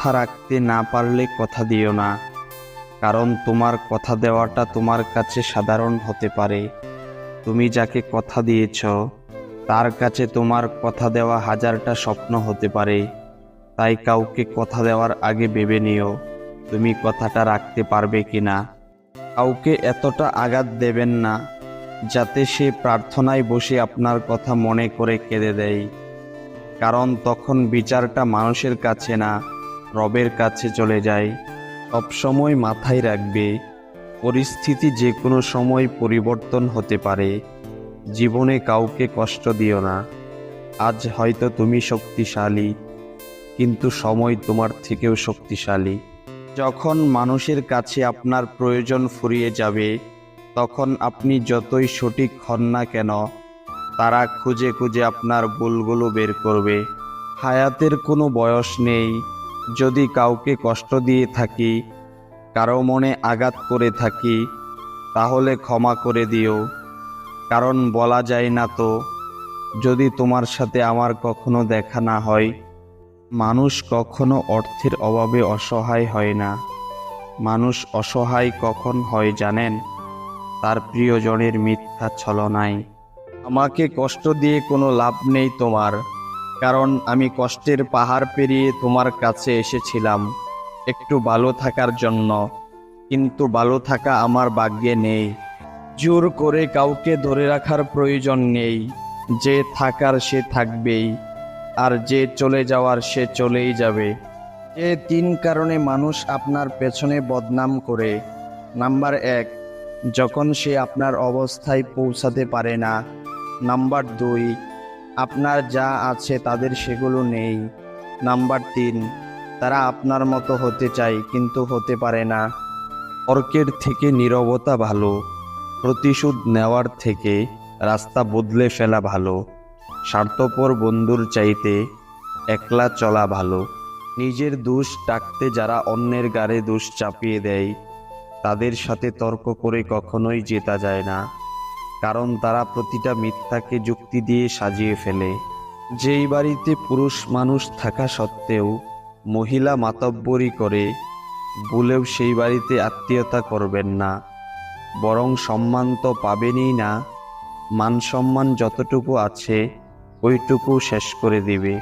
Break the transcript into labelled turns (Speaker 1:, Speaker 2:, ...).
Speaker 1: কথা রাখতে না পারলে কথা দিও না, কারণ তোমার কথা দেওয়াটা তোমার কাছে সাধারণ হতে পারে। তুমি যাকে কথা দিয়েছ তার কাছে তোমার কথা দেওয়া হাজারটা স্বপ্ন হতে পারে। তাই কাউকে কথা দেওয়ার আগে ভেবে নিও তুমি কথাটা রাখতে পারবে কিনা। কাউকে এতটা আঘাত দেবেন না যাতে সে প্রার্থনায় বসে আপনার কথা মনে করে কেঁদে দেয়, কারণ তখন বিচারটা মানুষের কাছে না, রবের কাছে চলে যায়। সবসময় মাথায় রাখবে, পরিস্থিতি যে কোনো সময় পরিবর্তন হতে পারে। জীবনে কাউকে কষ্ট দিও না। আজ হয়তো তুমি শক্তিশালী, কিন্তু সময় তোমার থেকেও শক্তিশালী। যখন মানুষের কাছে আপনার প্রয়োজন ফুরিয়ে যাবে, তখন আপনি যতই সঠিক হন না কেন, তারা খুঁজে খুঁজে আপনার ভুলগুলো বের করবে। হায়াতের কোনো বয়স নেই। যদি কাউকে কষ্ট দিয়ে থাকি, কারো মনে আঘাত করে থাকি, তাহলে ক্ষমা করে দিও, কারণ বলা যায় না তো যদি তোমার সাথে আমার কখনো দেখা না হয়। মানুষ কখনো অর্থের অভাবে অসহায় হয় না। মানুষ অসহায় কখন হয় জানেন? তার প্রিয়জনের মিথ্যা ছলনায়। আমাকে কষ্ট দিয়ে কোনো লাভ নেই তোমার, কারণ আমি কষ্টের পাহাড় পেরিয়ে তোমার কাছে এসেছিলাম একটু ভালো থাকার জন্য, কিন্তু ভালো থাকা আমার ভাগ্যে নেই। জোর করে কাউকে ধরে রাখার প্রয়োজন নেই। যে থাকার সে থাকবেই, আর যে চলে যাওয়ার সে চলেই যাবে। যে 3 কারণে মানুষ আপনার পেছনে বদনাম করে। নাম্বার 1, যখন সে আপনার অবস্থায় পৌঁছাতে পারে না। নাম্বার 2, আপনার যা আছে তাদের সেগুলো নেই। নাম্বার 3, তারা আপনার মতো হতে চায় কিন্তু হতে পারে না। তর্কের থেকে নীরবতা ভালো। প্রতিশোধ নেওয়ার থেকে রাস্তা বদলে ফেলা ভালো। স্বার্থপর বন্ধুর চাইতে একলা চলা ভালো। নিজের দোষ ঢাকতে যারা অন্যের ঘাড়ে দোষ চাপিয়ে দেয়, তাদের সাথে তর্ক করে কখনোই জেতা যায় না, কারণ তারা প্রতিটা মিথ্যাকে যুক্তি দিয়ে সাজিয়ে ফেলে। যেই বাড়িতে পুরুষ মানুষ থাকা সত্ত্বেও মহিলা মাতব্বরি করে, ভুলেও সেই বাড়িতে আত্মীয়তা করবেন না। বরং সম্মান তো পাবেনই না, মান সম্মান যতটুকু আছে ওইটুকু শেষ করে দিবে।